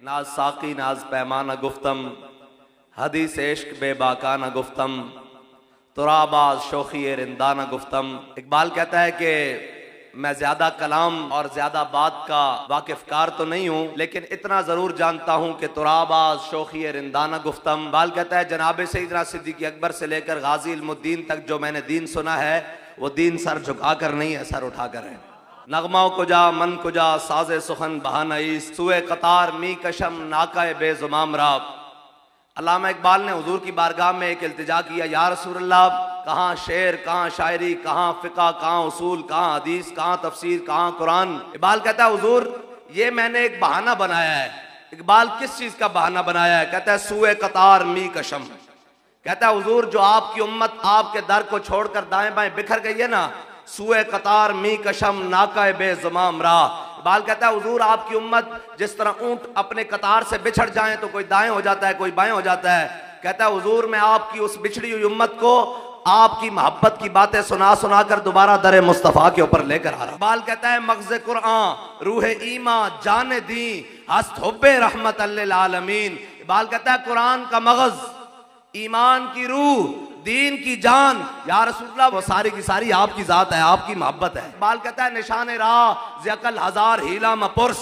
नाज साकी नाज पैमाना गुफ्तम, हदीस इश्क बेबाकाना गुफ्तम, तुराबाज शोखी रिंदाना गुफ्तम। इकबाल कहता है कि मैं ज्यादा कलाम और ज्यादा बात का वाकिफकार तो नहीं हूँ, लेकिन इतना जरूर जानता हूँ कि तुराबाज शोखी रिंदाना गुफ्तम। इकबाल कहता है जनाब सैयदना सिद्दीक़ अकबर से लेकर गाजी इल्मुद्दीन तक जो मैंने दीन सुना है वो दीन सर झुकाकर नहीं है, सर उठाकर है। नगमा कुजा मन कुजा साजे सुखन बहानई, सुए कतार मी कशम नाकाए बेजुमाम राब। अल्लामा इकबाल ने हुजूर की बारगाह में एक इल्तिजा किया, या रसूलल्लाह, कहाँ शेर, कहाँ शायरी, कहाँ फिका, कहाँ उसूल, कहाँ हदीस, कहाँ तफसीर, कहाँ कुरान। इकबाल कहता है हुजूर ये मैंने एक बहाना बनाया है। इकबाल किस चीज का बहाना बनाया है? कहता है सुए कतार मी कशम। कहता है हुजूर जो आपकी उम्मत आपके दर को छोड़कर दाएं बाएं बिखर गई है ना, सुए कतार मी कशम नाकाए बेजुमाम रा। इकबाल कहता है हुजूर आपकी उम्मत जिस तरह ऊंट अपने कतार से बिछड़ जाए तो कोई दाएं हो जाता है, कोई बाएं हो जाता है। कहता है हुजूर मैं आपकी उस बिछड़ी हुई उम्मत को आपकी मोहब्बत की बातें सुना सुना कर दोबारा दरे मुस्तफा के ऊपर लेकर आ रहा। इकबाल कहता है मग़ज़े कुरान रूह ईमा जाने दी हस्त हुब्बे रहमत लिल आलमीन। इकबाल कहता है कुरान का मग़ज़, ईमान की रूह, दीन की जान, या रसूलल्लाह वो सारी की सारी आपकी जात है, आपकी मोहब्बत है। इकबाल कहता है निशान राह ज़कल हजार हीला मपुरस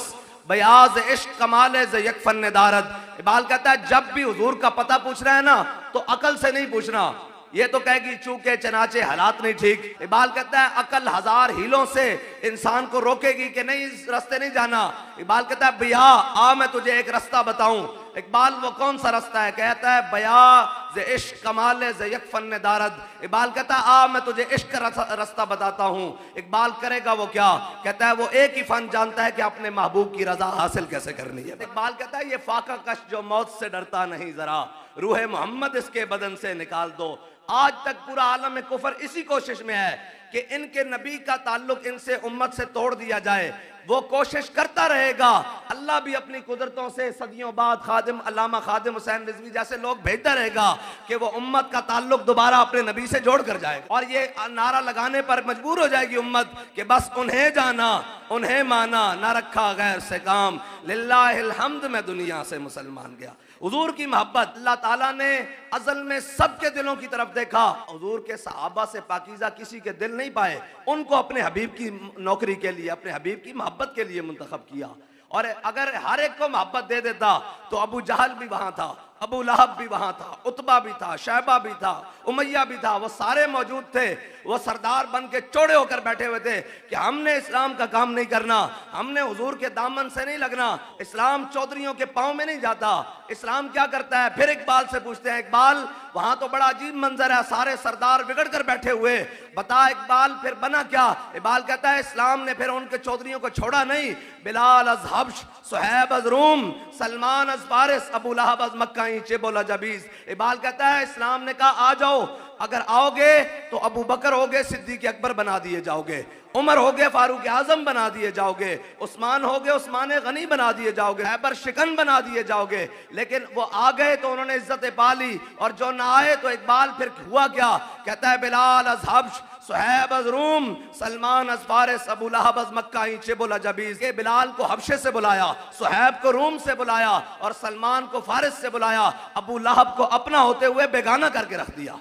बयाज इश्क कमाले ज़ यकफन दारद। इकबाल कहता है जब भी हुजूर का पता पूछना है ना तो अकल से नहीं पूछना, ये तो कहेगी चूके चनाचे हालात नहीं ठीक। इकबाल कहता है अकल हजार हीलों से इंसान को रोकेगी कि नहीं इस रास्ते नहीं जाना। इकबाल कहता है भैया आ मैं तुझे एक रास्ता बताऊं। इकबाल वो कौन सा रास्ता है? कहता है बया ज़े इश्क कमाले ज़े यकफन दारद। इकबाल कहता है आ मैं तुझे इश्क का रास्ता बताता हूं। इकबाल करेगा वो क्या? कहता है वो एक ही फन जानता है कि अपने महबूब की रजा हासिल कैसे करनी है। इकबाल कहता है ये फाका कश जो मौत से डरता नहीं, जरा रूह मोहम्मद इसके बदन से निकाल दो। आज तक पूरा आलम में कुफर इसी कोशिश में है कि इनके नबी का ताल्लुक इनसे उम्मत से तोड़ दिया जाए। वो कोशिश करता रहेगा, अल्लाह भी अपनी कुदरतों से सदियों बाद खादिम अल्लामा खादिम हुसैन रिजवी जैसे लोग भेजता रहेगा कि वो उम्मत का ताल्लुक दोबारा अपने नबी से जोड़ कर जाएगा। और ये नारा लगाने पर मजबूर हो जाएगी उम्मत कि बस उन्हें जाना उन्हें माना, ना रखा गैर से काम, लिल्लाहिल हम्द में दुनिया से मुसलमान गया। हुजूर की मोहब्बत अल्लाह ताला ने अज़ल में सबके दिलों की तरफ देखा। हुजूर के सहाबा से पाकीज़ा किसी के दिल नहीं पाए, उनको अपने हबीब की नौकरी के लिए, अपने हबीब की मोहब्बत के लिए मुंतखब किया। और अगर हर एक को मोहब्बत दे देता तो अबू जहल भी वहां था, अबू लहब भी वहां था, उतबा भी था, शैबा भी था, उमैया भी था, वो सारे मौजूद थे। वो सरदार बन के चौड़े होकर बैठे हुए थे कि हमने इस्लाम का काम नहीं करना, हमने हुजूर के दामन से नहीं लगना, इस्लाम चौधरियों के पांव में नहीं जाता। इस्लाम क्या करता है? फिर इकबाल से पूछते हैं इकबाल वहां तो बड़ा अजीब मंजर है, सारे सरदार बिगड़ कर बैठे हुए, बता इकबाल फिर बना क्या? इकबाल कहता है इस्लाम ने फिर उनके चौधरियों को छोड़ा नहीं। बिलाल अज हब्श, सुहैब अज रूम, सलमान अज फारिस, अबू लहब अज मक्का बोला जबीज। इकबाल कहता है इस्लाम ने कहा आ जाओ, अगर आओगे तो अबू बकर होगे सिद्दीक़ अकबर बना दिए जाओगे, उमर हो गए फारूक आजम बना दिए जाओगे, उस्मान हो गए उस्मान गनी बना दिए जाओगे, हैबर शिकन बना दिए जाओगे। लेकिन वो आ गए तो उन्होंने इज्जत पा ली, और जो ना आए तो इकबाल फिर हुआ क्या? कहता है बिलाल अज हब्श, सुहैब अज रूम, सलमान अज फारिस, अबू लहब अज मक्का बोला जबीज। के बिलाल को हबशे से बुलाया, सुहैब को रूम से बुलाया और सलमान को फारिस से बुलाया, अबू लहब को अपना होते हुए बेगाना करके रख दिया।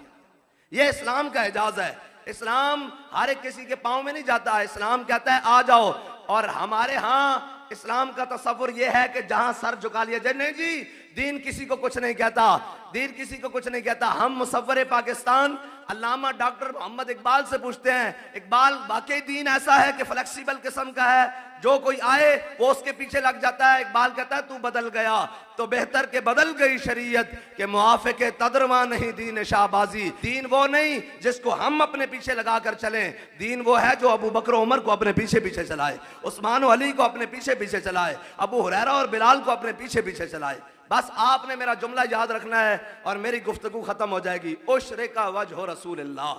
ये इस्लाम का एजाज है। इस्लाम हर एक किसी के पाँव में नहीं जाता। इस्लाम कहता है आ जाओ। और हमारे यहाँ इस्लाम का तस्वुर यह है कि जहां सर झुका लिया जाए, नहीं जी दीन किसी को कुछ नहीं कहता, दीन किसी को कुछ नहीं कहता। हम मुसव्वरे पाकिस्तान अल्लामा डॉक्टर मोहम्मद इकबाल से पूछते हैं इकबाल वाकई दीन ऐसा है कि फ्लेक्सिबल किस्म का है, जो कोई आए वो उसके पीछे लग जाता है? इकबाल कहता है तू बदल गया तो बेहतर के बदल गई शरीयत के मुआफ़िक़े तदरवा नहीं दीन शाहबाजी। दीन वो नहीं जिसको हम अपने पीछे लगा कर चलें, दीन वो है जो अबू बकर उमर को अपने पीछे पीछे चलाए, उस्मान और अली को अपने पीछे पीछे चलाए, अबू हुरैरा और बिलाल को अपने पीछे पीछे चलाए। बस आपने मेरा जुमला याद रखना है और मेरी गुफ्तगू खत्म हो जाएगी। उश्रे का वजह रसूलुल्लाह।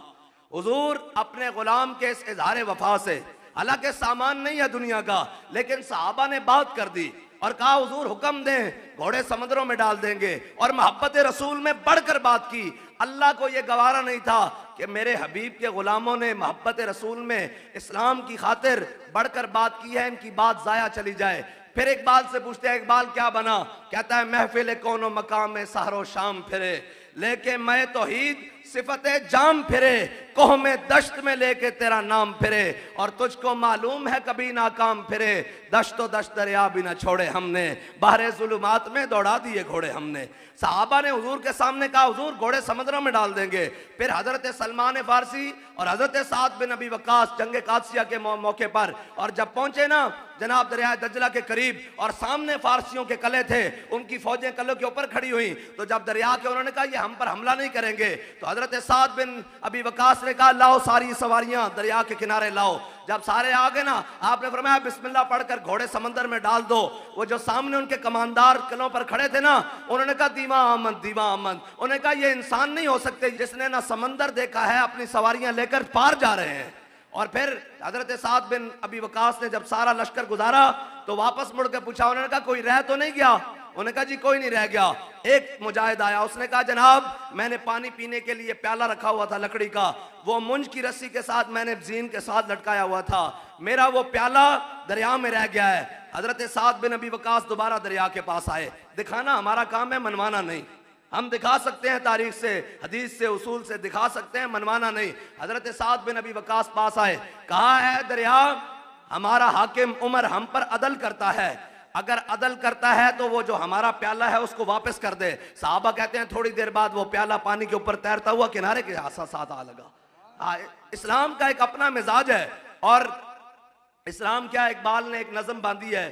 हुजूर अपने गुलाम के इस इजहार वफा से, हालांकि सामान नहीं है दुनिया का, लेकिन सहाबा ने बात कर दी और कहा हुजूर हुक्म दें घोड़े समुद्रों में डाल देंगे, और मोहब्बत रसूल में बढ़कर बात की। अल्लाह को यह गवारा नहीं था कि मेरे हबीब के गुलामों ने मोहब्बत रसूल में इस्लाम की खातिर बढ़कर बात की है, इनकी बात जाया चली जाए। फिर इकबाल से पूछते हैं इकबाल क्या बना, कहता है महफिल कोनो मकाम में सहरो शाम फिरे, लेके मैं तौहीद सिफते जाम फिरे, कोह में दश्त में लेके तेरा नाम फिरे, और तुझको मालूम है कभी नाकाम फिरे, दश्तो दश्त दरिया भी न छोड़े हमने, बहरे जुलुमात में दौड़ा दिए घोड़े हमने। सहाबा ने हुजूर के सामने कहा हुजूर घोड़े समुद्र में डाल देंगे। फिर हजरत सलमान फारसी और हजरत साद बिन अबी वक्कास जंग कादसिया के मौके पर, और जब पहुंचे ना जनाब दरिया दजला के करीब, और सामने फारसियों के कले थे, उनकी फौजें कलों के ऊपर खड़ी हुई, तो जब दरिया के उन्होंने कहा ये हम पर हमला नहीं करेंगे, तो हजरत साद बिन अबी वक्कास ने कहा लाओ सारी सवारियां दरिया के किनारे लाओ। जब सारे आ गए ना, आपने फरमाया बिस्मिल्लाह पढ़कर घोड़े समंदर में डाल दो। वो जो सामने उनके कमांडार किलों पर खड़े थे ना, उन्होंने कहा दीवा अमन दीवा अमन। उन्होंने कहा ये इंसान नहीं हो सकते जिसने ना समंदर देखा है, अपनी सवारियां लेकर पार जा रहे हैं। और फिर हजरत साद बिन अबी वकास ने जब सारा लश्कर गुजारा तो वापस मुड़ के पूछा, उन्होंने कहा कोई रह तो नहीं गया? उन्होंने कहा जी कोई नहीं रह गया। एक मुजाहिद आया, उसने कहा जनाब मैंने पानी पीने के लिए प्याला रखा हुआ था लकड़ी का, वो मुंज की रस्सी के साथ मैंने जीन के साथ लटकाया हुआ था, मेरा वो प्याला दरिया में रह गया है। हजरत साद बिन अबी वकास दोबारा दरिया के पास आए। दिखाना हमारा काम है, मनवाना नहीं। हम दिखा सकते हैं तारीख से, हदीस से, उसूल से दिखा सकते हैं, मनवाना नहीं। हजरत साद बिन अबी वकास पास आए, कहा है दरिया हमारा हाकिम उमर हम पर अदल करता है, अगर अदल करता है तो वो जो हमारा प्याला है उसको वापस कर दे। साहबा कहते हैं थोड़ी देर बाद वो प्याला पानी के ऊपर तैरता हुआ किनारे के साथ आ लगा। इस्लाम का एक अपना मिजाज है। और इस्लाम क्या, इकबाल ने एक नज़म बांधी है,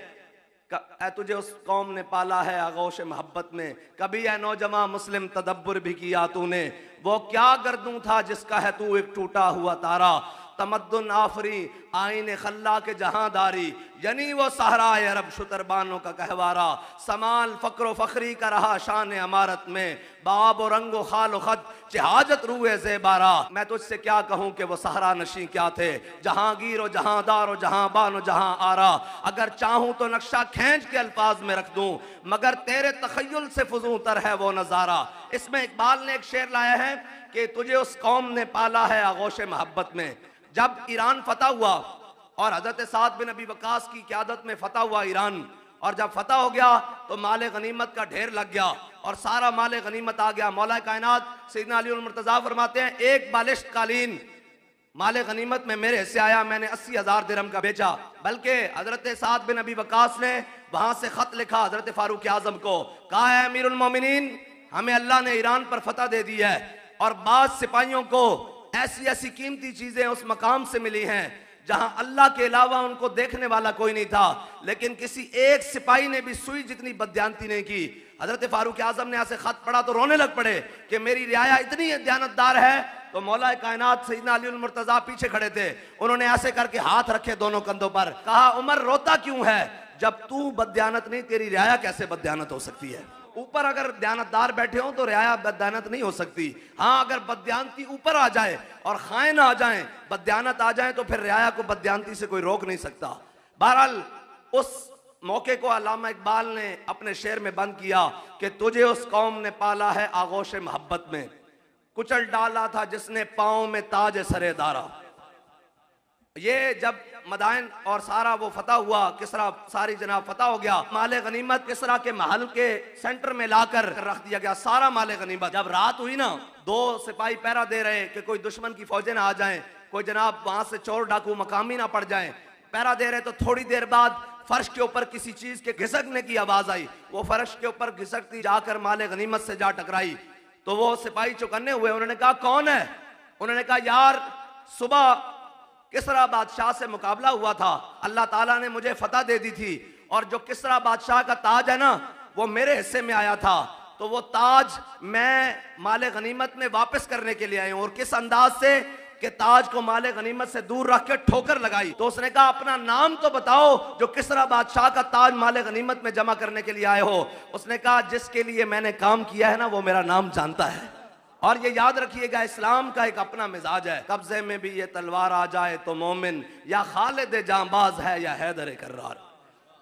तुझे उस कौम ने पाला है आगोश मोहब्बत में, कभी है नौजवान मुस्लिम तदब्बर भी किया तूने, वो क्या गर्दूं था जिसका है तू एक टूटा हुआ तारा, तमद्दुन आफरी आईने खल्ला के जहांदारी, यानी वो सहराए अरब शुतरबानों का कहवारा, समाल फक्र फखरी का रहा शान अमारत में, बाब और रंगो खाल खत जहाजत रूए ज़ेबारा। मैं तुझसे क्या कहूँ कि वो सहरा नशी क्या थे, जहांगीर और जहांदार और जहां बान और जहां आरा, अगर चाहूँ तो नक्शा खींच के अल्फाज में रख दूँ, मगर तेरे तखय्युल से फजूं तर है वो नज़ारा। इसमें इकबाल ने एक शेर लाया है कि तुझे उस कौम ने पाला है आगोश मोहब्बत में। जब ईरान फतह हुआ और हजरत साद बिन अबी वकास की क़यादत में फतह हुआ ईरान, और जब फतह हो गया तो माल गनीमत का ढेर लग गया और सारा माल गनीमत आ गया। मौला कायनात सैयदना अली मुर्तज़ा फरमाते हैं एक बालिश्त कालीन माल गनीमत में मेरे हिस्से आया, मैंने 80,000 दिरहम का बेचा। बल्कि हजरत साद बिन अबी वकास ने वहां से खत लिखा हजरत फारूक आजम को, कहा है अमीरुल मोमिनीन हमें अल्लाह ने ईरान पर फतह दे दी है, और बाद सिपाहियों को ऐसी ऐसी कीमती चीजें उस मकाम से मिली हैं जहां अल्लाह के अलावा उनको देखने वाला कोई नहीं था, लेकिन किसी एक सिपाही ने भी सुई जितनी बदयांती नहीं की। हजरत फारूक आजम ने ऐसे खत पढ़ा तो रोने लग पड़े कि मेरी रियाया इतनी दयानतदार है। तो मौला कायनात सैयदना अली मुर्तज़ा पीछे खड़े थे, उन्होंने ऐसे करके हाथ रखे दोनों कंधों पर, कहा उमर रोता क्यों है, जब तू बदयानत नहीं तेरी रियाया कैसे बदयानत हो सकती है। ऊपर अगर दयानतदार बैठे हो तो रियाया बदयानत नहीं हो सकती। हाँ अगर बदयानती ऊपर आ जाए और खाइन आ जाए, बदयानत आ जाए, तो फिर रियाया को बदयानती से कोई रोक नहीं सकता। बहरहाल उस मौके को अल्लामा इकबाल ने अपने शेर में बंद किया कि तुझे उस कौम ने पाला है आगोश मोहब्बत में, कुचल डाला था जिसने पाँव में ताज सरेदारा। ये जब मदाइन और सारा वो फतह हुआ, किसरा सारी जनाब फतह हो गया, माले गनीमत किसरा के महल के सेंटर में लाकर रख दिया गया सारा माले गनीमत। जब रात हुई ना, दो सिपाही पहरा दे रहे कि कोई दुश्मन की फौजें ना आ जाएं, कोई जनाब वहां से चोर डाकू मकामी ना पड़ जाएं, पहरा दे रहे, तो थोड़ी देर बाद फर्श के ऊपर किसी चीज के घिसकने की आवाज आई। वो फर्श के ऊपर घिसकती जाकर माले गनीमत से जा टकराई। तो वो सिपाही चौकन्ने हुए, उन्होंने कहा कौन है? उन्होंने कहा यार सुबह किसरा बादशाह से मुकाबला हुआ था, अल्लाह ताला ने मुझे फतह दे दी थी, और जो किसरा बादशाह का ताज है ना वो मेरे हिस्से में आया था, तो वो ताज मैं माले गनीमत में वापस करने के लिए आया हूं। और किस अंदाज से कि ताज को माले गनीमत से दूर रख के ठोकर लगाई। तो उसने कहा अपना नाम तो बताओ जो किसरा बादशाह का ताज माले गनीमत में जमा करने के लिए आए हो। उसने कहा जिसके लिए मैंने काम किया है ना वो मेरा नाम जानता है। और ये याद रखिएगा इस्लाम का एक अपना मिजाज है, कब्जे में भी ये तलवार आ जाए तो मोमिन या खालिद जांबाज है या हैदर कर्रार।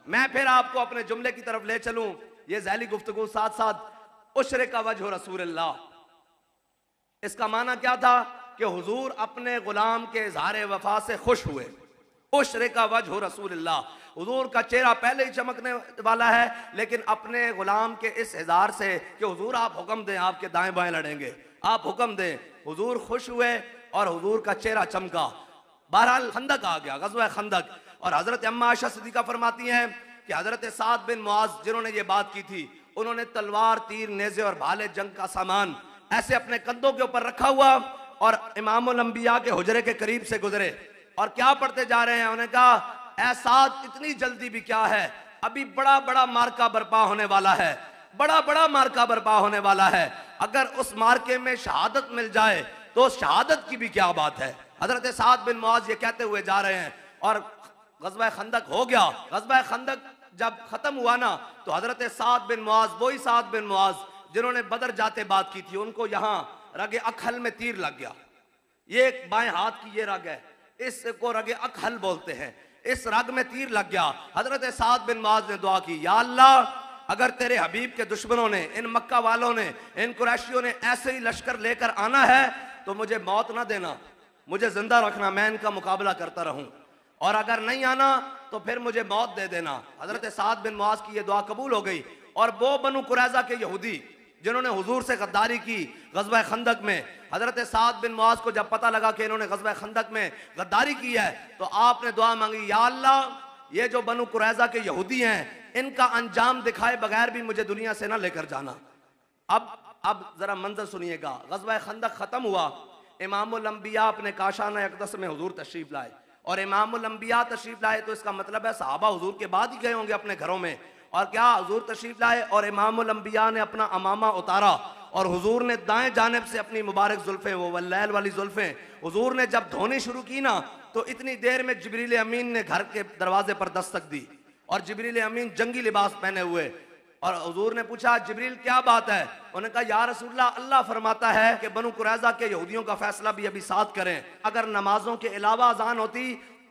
मैं फिर आपको अपने जुमले की तरफ ले चलूं। ये ज़ैली गुफ्तगू साथ साथ उश्र का वजह रसूलुल्लाह, इसका माना क्या था कि हुजूर अपने गुलाम के इज़हार वफा से खुश हुए। उशरे का वजह रसूलुल्लाह, हुजूर का चेहरा पहले ही चमकने वाला है, लेकिन अपने गुलाम के इस इज़हार से कि हुजूर आप हुक्म दें, आपके दाएं बाएं लड़ेंगे, आप हुक्म दें, हुजूर खुश हुए और हुजूर का चेहरा चमका। बहरहाल खंदक आ गया, ग़ज़वा खंदक। और हजरत अम्मा आयशा सिद्दीक़ा फरमाती हैं कि हजरत साद बिन मुआज़ जिन्होंने ये बात की थी, उन्होंने तलवार, तीर, नेज़े और भाले जंग का सामान ऐसे अपने कंधों के ऊपर रखा हुआ और इमामुल अंबिया के हुजरे के करीब से गुजरे और क्या पढ़ते जा रहे हैं। उन्होंने कहा, ऐ साद, इतनी जल्दी भी क्या है, अभी बड़ा बड़ा मार्का बर्पा होने वाला है, बड़ा बड़ा मार्का बर्पा होने वाला है। अगर उस मार्के में शहादत मिल जाए तो शहादत की भी क्या बात है। हजरत साद बिन मुआज़ ये कहते हुए जा रहे हैं और ग़ज़वा खंदक हो गया। ग़ज़वा खंदक जब खत्म हुआ ना, तो हजरत साद बिन मुआज़, वही साद बिन मुआज़ जिन्होंने बदर जाते बात की थी, उनको यहाँ रगे अखल में तीर लग गया। ये एक बाएं हाथ की ये रग है, इसको रगे अखल बोलते हैं। इस रग में तीर लग गया। हजरत साद बिन मुआज़ ने दुआ की, या अल्लाह, अगर तेरे हबीब के दुश्मनों ने, इन मक्का वालों ने, इन कुरैशियों ने ऐसे ही लश्कर लेकर आना है तो मुझे मौत ना देना, मुझे जिंदा रखना, मैं इनका मुकाबला करता रहूं, और अगर नहीं आना तो फिर मुझे मौत दे देना। हजरत साद बिन मुआज़ की ये दुआ कबूल हो गई। और वो बनु कुरैज़ा के यहूदी जिन्होंने हुजूर से गद्दारी की ग़ज़वा खंदक में, हजरत साद बिन मुआज़ को जब पता लगा कि इन्होंने ग़ज़वा खंदक में गद्दारी की है, तो आपने दुआ मांगी, या अल्लाह, ये जो बनु कुरैज़ा के यहूदी हैं, इनका अंजाम दिखाए बगैर भी मुझे दुनिया से ना लेकर जाना। अब जरा मंजर सुनिएगा। ग़ज़वा खंदक खत्म हुआ, इमामुल अंबिया अपने काशाना अक़दस में हुजूर तशरीफ लाए, और इमामुल अंबिया तशरीफ लाए तो इसका मतलब है सहाबा हुजूर के बाद ही गए होंगे अपने घरों में। और क्या हुजूर तशरीफ लाए और इमामुल अंबिया ने अपना अमामा उतारा और हुजूर ने दाएं जानिब से अपनी मुबारक जुल्फें, वो वल्लैल वाली जुल्फें, हुजूर ने जब धोनी शुरू की ना, तो इतनी देर में जिब्रील अमीन ने घर के दरवाजे पर दस्तक दी और जिब्रील अमीन जंगी लिबास पहने हुए, और हुजूर ने पूछा, जिब्रील क्या बात है। उन्होंने कहा, या रसूलल्लाह, अल्लाह फरमाता है कि बनु कुरैज़ा के यहूदियों का फैसला भी अभी साथ करें। अगर नमाजों के अलावा अजान होती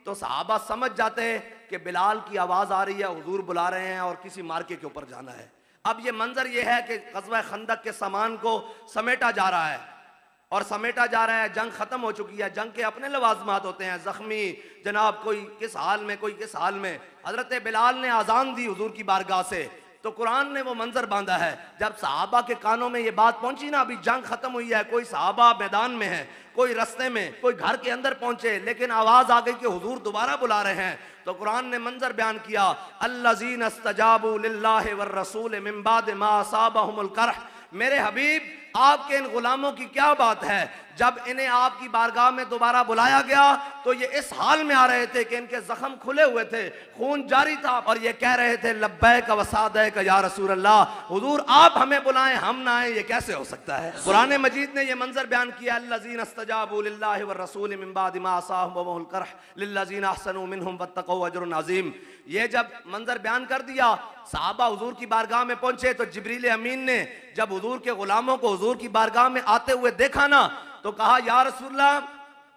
तो सहाबा समझ जाते कि बिलाल की आवाज आ रही है, हुजूर बुला रहे हैं और किसी मार्के के ऊपर जाना है। अब ये मंजर ये है कि ग़ज़वा खंदक के सामान को समेटा जा रहा है और समेटा जा रहा है। जंग खत्म हो चुकी है, जंग के अपने लवाजमात होते हैं, जख्मी जनाब कोई किस हाल में, कोई किस हाल में। हजरत बिलाल ने आज़ान दी हुजूर की बारगाह से, तो कुरान ने वो मंजर बांधा है। जब सहाबा के कानों में ये बात पहुंची ना, अभी जंग खत्म हुई है, कोई सहाबा मैदान में है, कोई रस्ते में, कोई घर के अंदर पहुंचे, लेकिन आवाज आ गई कि हुजूर दोबारा बुला रहे हैं, तो कुरान ने मंजर बयान किया, अल्लज़ीना इस्तजाबू लिल्लाहि वर रसूल मिन बाद मा असाबहुमुल करह। मेरे हबीब, आपके इन गुलामों की क्या बात है, जब इन्हें आपकी बारगाह में दोबारा बुलाया गया तो ये इस हाल में आ रहे थे कि इनके जख्म खुले हुए थे, खून जारी था, और ये कह रहे थे, लब्बैक व सादैक या रसूल अल्लाह, हुजूर आप हमें बुलाएं, हम ना आए, ये कैसे हो सकता है। कुरान मजीद ने ये मंजर बयान किया, अल्लज़ीना इस्तजाबू लिल्लाहि वर रसूल मिन बाद मा असाबहुमुल करह लिल्लज़ीना अहसनू मिनहुम वत्तक़ू अजरुन अज़ीम। ये जब मंजर बयान कर दिया, सहाबा हुजूर की बारगाह में पहुंचे, तो जिब्रील अमीन ने जब हुजूर के गुलामों को हुजूर की बारगाह में आते हुए देखा ना, तो कहा, या रसूलल्लाह,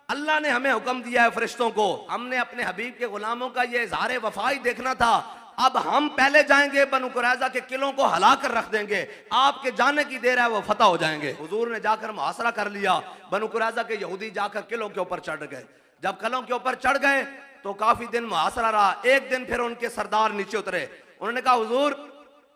अल्लाह ने हमें हुक्म दिया है फरिश्तों को, हमने अपने हबीब के गुलामों का ये इज़हार वफाई देखना था, अब हम पहले जाएंगे, बनु कुरैज़ा के किलों को हला कर रख देंगे, आपके जाने की देर है, वो फतह हो जाएंगे। हुजूर ने जाकर मुहासरा कर लिया, बनु कुरैज़ा के यहूदी जाकर किलों के ऊपर चढ़ गए। जब किलों के ऊपर चढ़ गए तो काफी दिन मुहासरा रहा। एक दिन फिर उनके सरदार नीचे उतरे, उन्होंने कहा, हुजूर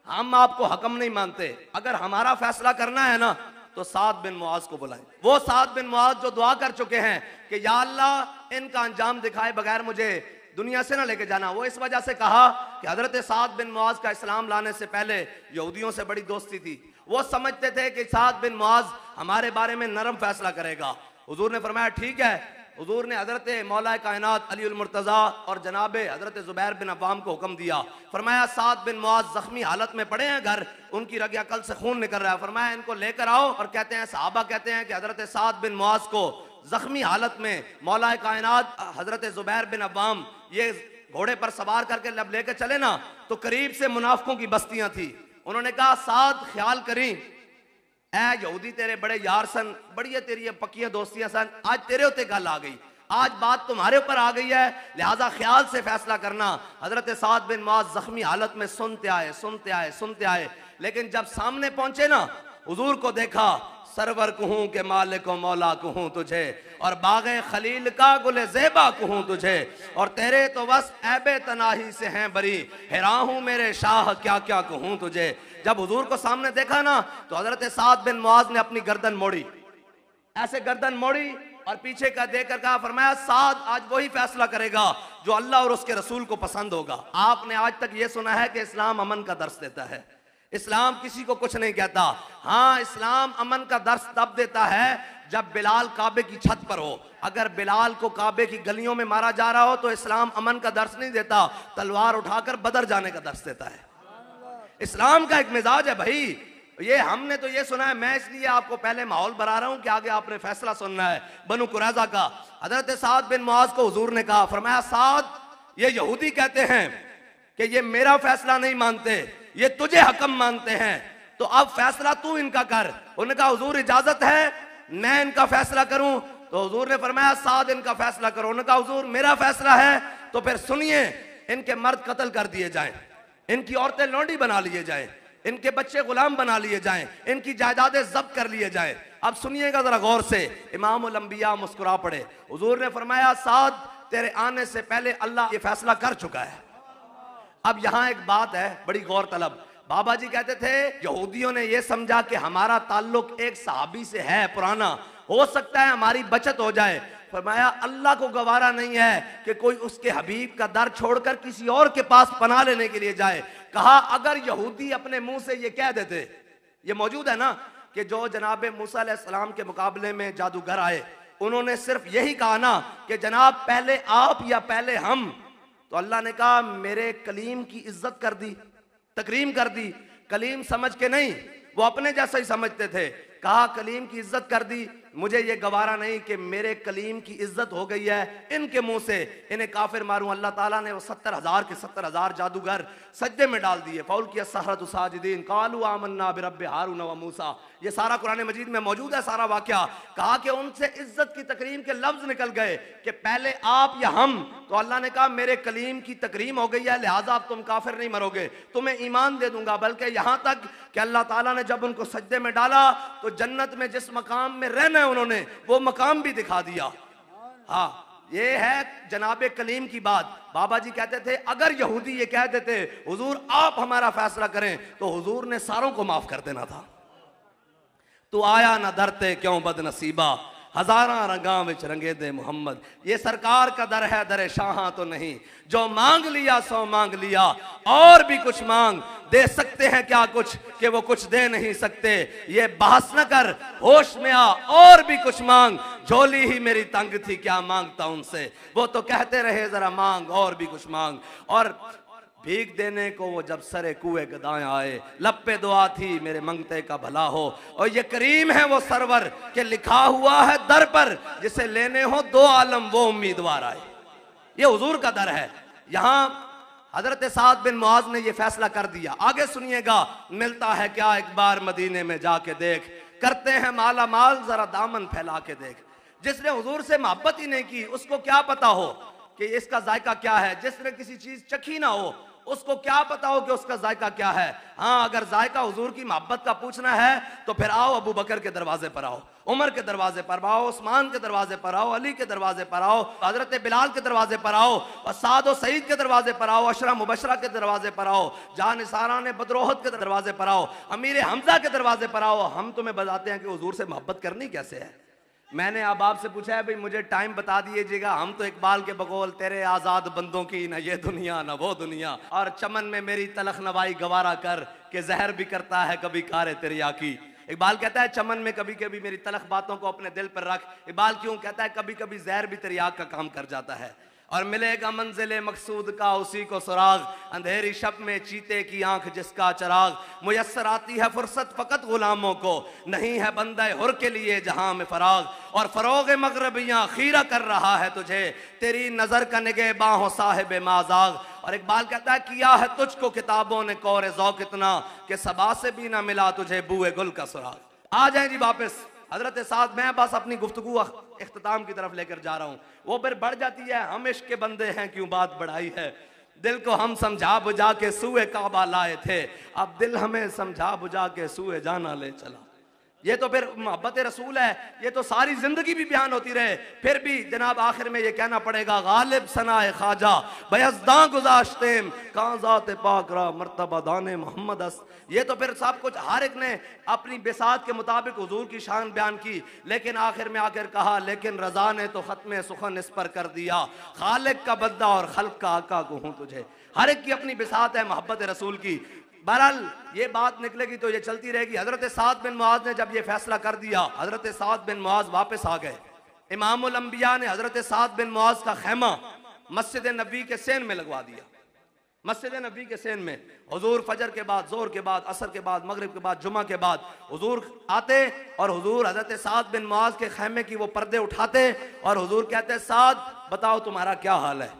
हम आपको हकम नहीं मानते, अगर हमारा फैसला करना है ना तो साद बिन मुआज़ को बुलाएं। वो साद बिन मुआज़ जो दुआ कर चुके हैं कि या अल्लाह, इनका अंजाम दिखाए बगैर मुझे दुनिया से ना लेके जाना। वो इस वजह से कहा कि हजरत साद बिन मुआज़ का इस्लाम लाने से पहले यहूदियों से बड़ी दोस्ती थी। वो समझते थे कि साद बिन मुआज़ हमारे बारे में नरम फैसला करेगा। हुजूर ने फरमाया, ठीक है। हुजूर ने हजरत मौला कायनात अली उल मुर्तज़ा और जनाब हजरत ज़ुबैर बिन अव्वाम को हुक्म दिया, फरमाया, साद बिन मुआज़ जख्मी हालत में पड़े हैं घर, उनकी रग अकल से खून निकल रहा है, फरमाया इनको लेकर आओ। और कहते हैं, सहाबा कहते हैं कि हजरत साद बिन मुआज़ को जख्मी हालत में मौला कायनात हजरत ज़ुबैर बिन अव्वाम ये घोड़े पर सवार करके जब लेकर चले ना, तो करीब से मुनाफिकों की बस्तियां थी। उन्होंने कहा, साद ख्याल करी, ऐ यहूदी तेरे बड़े यार सन, बड़ी तेरी पक्कियां दोस्तियां सन, आज तेरे उत्ते गल आ गई, आज बात तुम्हारे ऊपर आ गई है, लिहाजा ख्याल से फैसला करना। हजरत साद बिन मुआज़ जख्मी हालत में सुनते आए, सुनते आए, सुनते आए, लेकिन जब सामने पहुंचे ना, हुजूर को देखा, सरवर कहूँ के मालिक व मौला कहूँ तुझे, और बागे खलील का गुले ज़ेबा कहूँ तुझे, और तेरे तो बस ऐबे तनाही से हैं बरी, हिरा हूँ मेरे शाह क्या क्या कहूँ तुझे। जब हुजूर को सामने देखा ना तो हजरत साद बिन मुआज ने अपनी गर्दन मोड़ी, ऐसे गर्दन मोड़ी और पीछे का देखकर कहा, फरमाया साद आज वही फैसला करेगा जो अल्लाह और उसके रसूल को पसंद होगा। आपने आज तक ये सुना है कि इस्लाम अमन का दर्स देता है, इस्लाम किसी को कुछ नहीं कहता। हाँ, इस्लाम अमन का दर्स तब देता है जब बिलाल काबे की छत पर हो। अगर बिलाल को काबे की गलियों में मारा जा रहा हो तो इस्लाम अमन का दर्स नहीं देता, तलवार उठाकर बदर जाने का दर्स देता है। इस्लाम का एक मिजाज है भाई। ये हमने तो ये सुना है, मैं इसलिए आपको पहले माहौल बना रहा हूं कि आगे आपने फैसला सुनना है। बनु कुरैज़ा का हजरत साद बिन मुआज को हुजूर ने कहा, फरमाया साद ये यहूदी कहते हैं कि ये मेरा फैसला नहीं मानते, ये तुझे हकम मानते हैं, तो अब फैसला तू इनका कर। उन्होंने कहा हुजूर इजाजत है मैं इनका फैसला करूं? तो हुजूर ने फरमाया साद इनका फैसला करो। उन्होंने कहा हुजूर मेरा फैसला है तो फिर सुनिए, इनके मर्द कत्ल कर दिए जाएं, इनकी औरतें लौंडी बना लिए जाएं, इनके बच्चे गुलाम बना लिए जाएं, इनकी जायदादें जब्त कर लिए जाएं। अब सुनिएगा जरा गौर से। इमामुल अंबिया मुस्कुरा पड़े। हुजूर ने फरमाया साद तेरे आने से पहले अल्लाह ये फैसला कर चुका है। अब यहां एक बात है बड़ी गौर तलब। बाबा जी कहते थे यहूदियों ने यह समझा कि हमारा ताल्लुक एक सहाबी से है पुराना, हो सकता है हमारी बचत हो जाए। फरमाया अल्लाह को गवारा नहीं है कि कोई उसके हबीब का दर छोड़कर किसी और के पास पनाह लेने के लिए जाए। कहा अगर यहूदी अपने मुंह से ये कह देते, ये मौजूद है ना कि जो जनाब मूसा अलैहिस्सलाम के मुकाबले में जादूगर आए, उन्होंने सिर्फ यही कहा ना कि जनाब पहले आप या पहले हम, तो अल्लाह ने कहा मेरे कलीम की इज्जत कर दी, तकरीम कर दी। कलीम समझ के नहीं, वो अपने जैसा ही समझते थे। कहा कलीम की इज्जत कर दी, मुझे ये गवारा नहीं कि मेरे कलीम की इज्जत हो गई है इनके मुंह से, इन्हें काफिर मारूं। अल्लाह ताला ने वो 70,000 के 70,000 जादूगर सज्दे में डाल दिए। फौल किया सहरत साजिदीन कालू आमन्ना बिरब्बि हारून व मूसा। ये सारा कुरान मजीद में मौजूद है सारा वाकया। कहा कि उनसे इज्जत की तकरीम के लफ्ज निकल गए कि पहले आप या हम, तो अल्लाह ने कहा मेरे कलीम की तकरीम हो गई है, लिहाजा अब तुम काफिर नहीं मरोगे, तुम्हें ईमान दे दूंगा। बल्कि यहां तक कि अल्लाह ताला ने जब उनको सज्दे में डाला तो जन्नत में जिस मकाम में रहना है उन्होंने वो मकाम भी दिखा दिया। हाँ, ये है जनाबे कलीम की बात। बाबा जी कहते थे अगर यहूदी ये कह देते हुजूर आप हमारा फैसला करें, तो हुजूर ने सारों को माफ कर देना था। तू आया ना दरते क्यों बदनसीबा, हजारा रंगा विच रंगे दे मोहम्मद। ये सरकार का दर है दर शाह तो नहीं, जो मांग लिया सो मांग लिया, और भी कुछ मांग दे सकते हैं क्या कुछ कि वो कुछ दे नहीं सकते। ये बहस न कर होश में आ, और भी कुछ मांग, झोली ही मेरी तंग थी क्या मांगता उनसे, वो तो कहते रहे जरा मांग और भी कुछ मांग। और भीख देने को वो जब सरे कुएं गदाएं आए, लब पे दुआ थी मेरे मंगते का भला हो। और ये करीम है वो सरवर के लिखा हुआ है दर पर, जिसे लेने हो दो आलम वो उम्मीदवार आए। ये हुजूर का दर है। यहां हजरत साद बिन मुआज ने ये फैसला कर दिया। आगे सुनिएगा, मिलता है क्या एक बार मदीने में जाके देख, करते हैं माला माल जरा दामन फैला के देख। जिसने हुजूर से मोहब्बत ही नहीं की उसको क्या पता हो कि इसका जायका क्या है। जिसने किसी चीज चखी ना हो उसको क्या पता हो कि उसका जायका क्या है। हाँ, अगर जायका हुजूर की मोहब्बत का पूछना है तो फिर आओ अबू बकर के दरवाजे पर आओ, उमर के दरवाजे पर आओ, उस्मान के दरवाजे पर आओ, अली के दरवाजे पर आओ, हजरत बिलाल के दरवाजे पर आओ, और साद और सईद के दरवाजे पर आओ, अशरा मुबशरा के दरवाजे पर आओ, जान सारा ने बदरोहत के दरवाजे पर आओ, अमीर हमजा के दरवाजे पर आओ। हम तुम्हें बताते हैं कि हुजूर से मोहब्बत करनी कैसे है। मैंने अब आपसे पूछा है भाई मुझे टाइम बता दीजिएगा। हम तो इकबाल के बकौल तेरे आजाद बंदों की न ये दुनिया न वो दुनिया, और चमन में मेरी तलख नवाई गवारा कर के जहर भी करता है कभी कारे तिरिया की। इकबाल कहता है चमन में कभी कभी मेरी तलख बातों को अपने दिल पर रख। इकबाल क्यों कहता है कभी कभी जहर भी तिरियाग का काम कर जाता है। और मिलेगा मंजिले मकसूद का उसी को सुराग, अंधेरी शब में चीते की आंख जिसका चराग। मुयस्सर आती है फुर्सत फकत गुलामों को, नहीं है बंदे हुर के लिए जहां में फराग। और फरोग मगरबियां खीरा कर रहा है तुझे, तेरी नजर का निगे बाहों साहिब माजाग। और इकबाल कहता है किया है तुझको किताबों ने कौरे ज़ौक़ इतना, कि सबा से भी ना मिला तुझे बुए गुल का सुराग। आ जाए जी वापस हजरत साद। मैं बस अपनी गुफ्तगू इख्तिताम की तरफ लेकर जा रहा हूँ। वो फिर बढ़ जाती है, हम इश्क के बंदे हैं क्यों बात बढ़ाई है, दिल को हम समझा बुझा के सूए काबा लाए थे, अब दिल हमें समझा बुझा के सूए जाना ले चला। ये तो फिर मोहब्बत रसूल है, ये तो सारी जिंदगी भी बयान होती रहे। फिर भी जनाब आखिर में ये कहना पड़ेगा, गालिब सनाए ख्वाजा बयज़दां गुज़ाश्तेम काज़ात पाक रा मर्तबा दाने मोहम्मद अस। ये तो फिर सब कुछ हर एक ने अपनी बिसात के मुताबिक हुजूर की शान बयान की, लेकिन आखिर में आकर कहा, लेकिन रजा ने तो खत्म सुखन इस पर कर दिया, खालिक का बद्दा और खल्क का आका को हूं तुझे। हर एक की अपनी बिसात है मोहब्बत रसूल की। बहरहाल ये बात निकलेगी तो ये चलती रहेगी। हजरत साद बिन मुआज ने जब ये फैसला कर दिया, हजरत साद बिन मुआज वापस आ गए। इमामुल अंबिया ने हजरत साद बिन मुआज का खैमा मस्जिद नबी के सेन में लगवा दिया। मस्जिद नबी के सेन में हुजूर फजर के बाद, जोर के बाद, असर के बाद, मगरिब के बाद, जुमा के बाद हुजूर आते और हुजूर हजरत साद बिन मुआज के खैमे की वो पर्दे उठाते और हुजूर कहते, साद बताओ तुम्हारा क्या हाल है।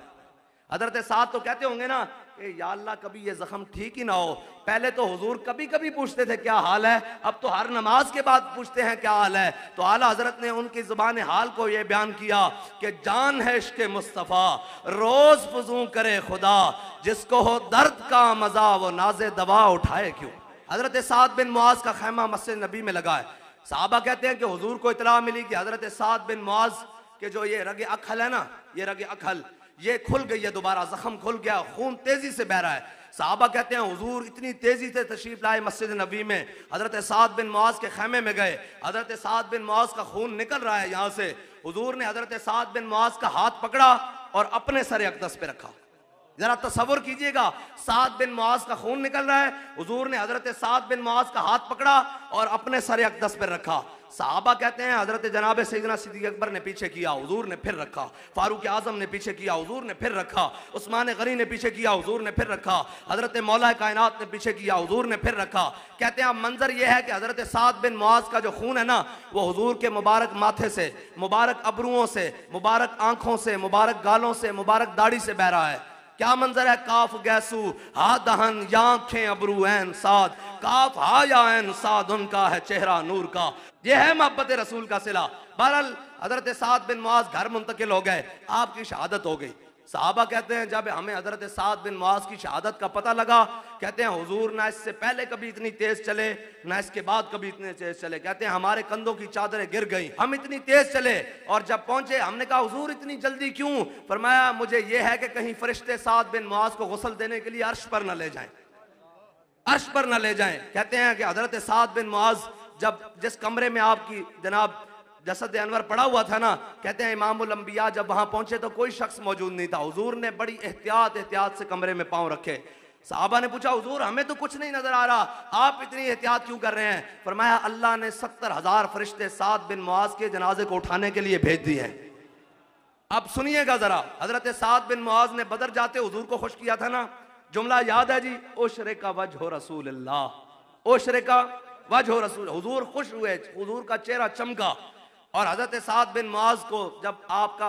हजरत साद तो कहते होंगे ना कि या अल्लाह कभी ये जख्म ठीक ही ना हो। पहले तो हुजूर कभी कभी पूछते थे क्या हाल है, अब तो हर नमाज के बाद पूछते हैं क्या हाल है। तो आला हजरत ने उनकी जुबान हाल को ये बयान किया कि जान है इश्क़ मुस्तफ़ा रोज फजू करे खुदा, जिसको हो दर्द का मजा वो नाज़े दवा उठाए क्यों। हजरत साद बिन मुआज का खैमा मस्जिद नबी में लगा है। साहबा कहते हैं कि हुजूर को इतला मिली कि हजरत साद बिन मुआज के जो ये रगे अखल है ना, ये रगे अखल ये खुल गई है, दोबारा जख्म खुल गया, खून तेजी से बह रहा है। साहबा कहते हैं हुजूर इतनी तेजी से तशरीफ लाए मस्जिद नबी में, हजरत साद बिन मुआज के खैमे में गए। हजरत साद बिन मुआज का खून निकल रहा है यहाँ से। हुजूर ने हजरत साद बिन मुआज का हाथ पकड़ा और अपने सर अक़दस पे रखा। जरा तसव्वुर कीजिएगा, साद बिन मुआज का खून निकल रहा है, हुजूर ने हजरत साद बिन मुआज का हाथ पकड़ा और अपने सर अक़दस पर रखा। साहबा कहते हैं हजरत जनाब सैयदना सिद्दीक़ अकबर ने पीछे किया, हुजूर ने फिर रखा। फारूक आजम ने पीछे किया, हुजूर ने फिर रखा। उस्मान गनी ने पीछे किया, हुजूर ने फिर रखा। हजरत मौला कायनात ने पीछे किया, हुजूर ने फिर रखा। कहते हैं मंजर यह है कि हजरत साद बिन मुआज का जो खून है ना, वो हुजूर के मुबारक माथे से, मुबारक अबरुओं से, मुबारक आंखों से, मुबारक गालों से, मुबारक दाढ़ी से बह रहा है। क्या मंजर है, काफ गैसू हा दहन या आंखें अबरू ऐन साद, काफ हा या ऐन साद उनका है चेहरा नूर का। यह है मोहब्बत रसूल का सिला। बहरहाल हजरत साद बिन मुआज घर मुंतकिल हो गए, आपकी शहादत हो गई। साहबा कहते हैं जब हमें हजरत साद बिन मुआज की शहादत का पता लगा, कहते हैं हुजूर ना इससे पहले कभी इतनी तेज चले ना इसके बाद कभी इतने तेज चले। कहते हैं हमारे कंधों की चादरें गिर गई, हम इतनी तेज चले और जब पहुंचे हमने कहा हुजूर इतनी जल्दी क्यों। फरमाया मुझे यह है कि कहीं फरिश्ते साद बिन मुआज को गुस्ल देने के लिए अर्श पर न ले जाएं, अर्श पर न ले जाएं। कहते हैं कि हजरत साद बिन मुआज जब जिस कमरे में आपकी जनाब जसद अनवर पड़ा हुआ था ना, कहते हैं इमामुल अंबिया जब वहां पहुंचे तो कोई शख्स मौजूद नहीं था। हुजूर ने बड़ी एहतियात से कमरे में पांव रखे। साहबा ने पूछा हुजूर हमें तो कुछ नहीं नजर आ रहा, आप इतनी एहतियात क्यों कर रहे हैं। फरमाया अल्लाह ने 70,000 फरिश्ते साद बिन मुआज के जनाजे को उठाने के लिए भेज दिए हैं। अब सुनिएगा जरा, हजरत साद बिन मुआज ने बदर जाते हुजूर को खुश किया था ना, जुमला याद है जी, ओशरे का वजह रसूलुल्लाह, ओशरे का वजह रसूल। हुजूर खुश हुए, हुजूर का चेहरा चमका। और हजरत साद बिन मुआज को जब आपका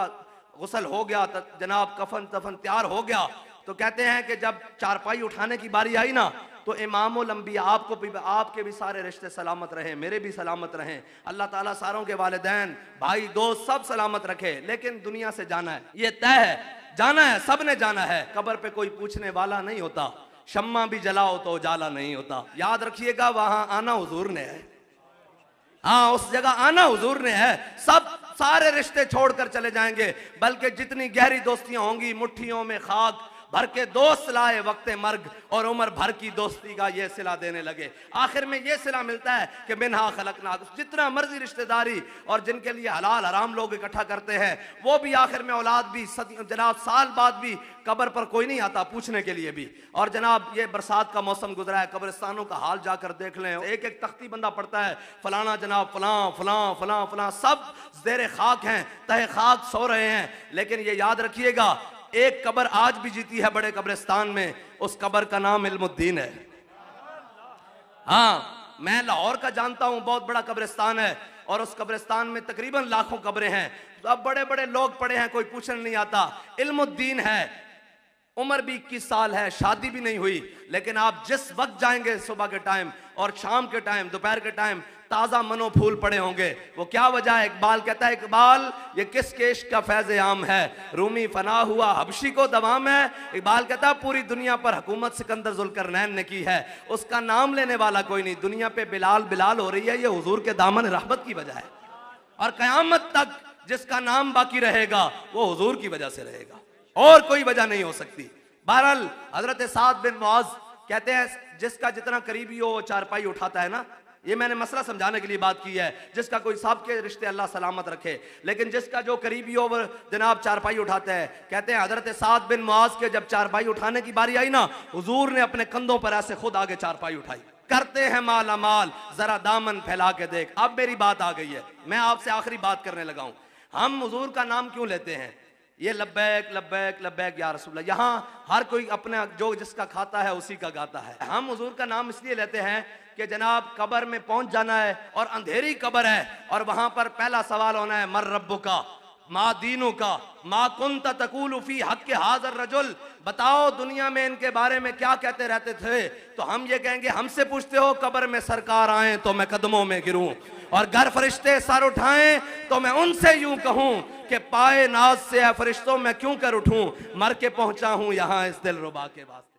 गुस्ल हो गया, जनाब कफन तफन तैयार हो गया, तो कहते हैं कि जब चारपाई उठाने की बारी आई ना, तो इमामुल अंबिया आपके भी सारे रिश्ते सलामत रहे, मेरे भी सलामत रहें, अल्लाह ताला सारों के वालिदैन भाई दोस्त सब सलामत रखे। लेकिन दुनिया से जाना है, ये तय है, जाना है, सब ने जाना है। कब्र पे कोई पूछने वाला नहीं होता, शम्मा भी जलाओ तो उजाला नहीं होता। याद रखिएगा वहां आना हुजूर ने है, हाँ उस जगह आना हुजूर ने है। सब सारे रिश्ते छोड़कर चले जाएंगे, बल्कि जितनी गहरी दोस्तियां होंगी मुट्ठियों में खाक भर के दोस्त लाए वक्त मर्ग, और उम्र भर की दोस्ती का ये सिला देने लगे। आखिर में ये सिला मिलता है कि मिन्हा खलकना, जितना मर्जी रिश्तेदारी और जिनके लिए हलाल हराम लोग इकट्ठा करते हैं, वो भी आखिर में औलाद भी जनाब साल बाद भी कब्र पर कोई नहीं आता पूछने के लिए भी। और जनाब ये बरसात का मौसम गुजरा है, कब्रिस्तानों का हाल जाकर देख लें, एक एक तख्ती बंदा पड़ता है, फलाना जनाब फलां फलां फलां फलां, सब ज़ेरे खाक हैं, तहे खाक सो रहे हैं। लेकिन ये याद रखिएगा, एक कब्र आज भी जीती है बड़े कब्रिस्तान में, उस कब्र का नाम इल्मुद्दीन है। हाँ मैं लाहौर का जानता हूं, बहुत बड़ा कब्रिस्तान है और उस कब्रिस्तान में तकरीबन लाखों कब्रें हैं, तो अब बड़े बड़े लोग पड़े हैं, कोई पूछने नहीं आता। इल्मुद्दीन है, उम्र भी 21 साल है, शादी भी नहीं हुई, लेकिन आप जिस वक्त जाएंगे सुबह के टाइम और शाम के टाइम, दोपहर के टाइम, ताजा मनो फूल पड़े होंगे। वो क्या वजह है? इकबाल कहता है, इकबाल ये किस केश का फैज़ आम है, रूमी फना हुआ हबशी को दवाम है। इकबाल कहता है पूरी दुनिया पर हुकूमत सिकंदर जुल्करनैन ने की है, उसका नाम लेने वाला कोई नहीं। दुनिया पे बिलाल बिलाल हो रही है, ये हुजूर के दामन रहमत की वजह है, और कयामत तक जिसका नाम बाकी रहेगा वो हुजूर की वजह से रहेगा, और कोई वजह नहीं हो सकती। बहरहाल हजरत साद बिन मुआज कहते हैं जिसका जितना करीबी हो वो चारपाई उठाता है ना। ये मैंने मसला समझाने के लिए बात की है। जिसका कोई साहब के रिश्ते अल्लाह सलामत रखे, लेकिन जिसका जो करीबी हो वो जनाब चारपाई उठाता है। कहते हैं हजरत साद बिन मुआज के जब चारपाई उठाने की बारी आई ना, हुजूर ने अपने कंधों पर ऐसे खुद आगे चारपाई उठाई। करते हैं माला माल, जरा दामन फैला के देख। अब मेरी बात आ गई है, मैं आपसे आखिरी बात करने लगा हूं। हम हुजूर का नाम क्यों लेते हैं? ये लब्बैक लब्बैक लब्बैक या रसूलल्लाह, यहाँ हर कोई अपने जो जिसका खाता है उसी का गाता है। हम हुजूर का नाम इसलिए लेते हैं कि जनाब कब्र में पहुंच जाना है और अंधेरी कब्र है, और वहां पर पहला सवाल होना है मर रब्बु का, मा दीनू का, मा कुंता तकूलु फी हक के हाजर रजुल। बताओ दुनिया में इनके बारे में क्या कहते रहते थे? तो हम ये कहेंगे हमसे पूछते हो कब्र में सरकार आए तो मैं कदमों में गिरूं, और घर फरिश्ते सर उठाएं तो मैं उनसे यूं कहूं कि पाए नाज से फरिश्तों मैं क्यों कर उठूं, मर के पहुंचा हूं यहां इस दिल रुबा के वास्ते।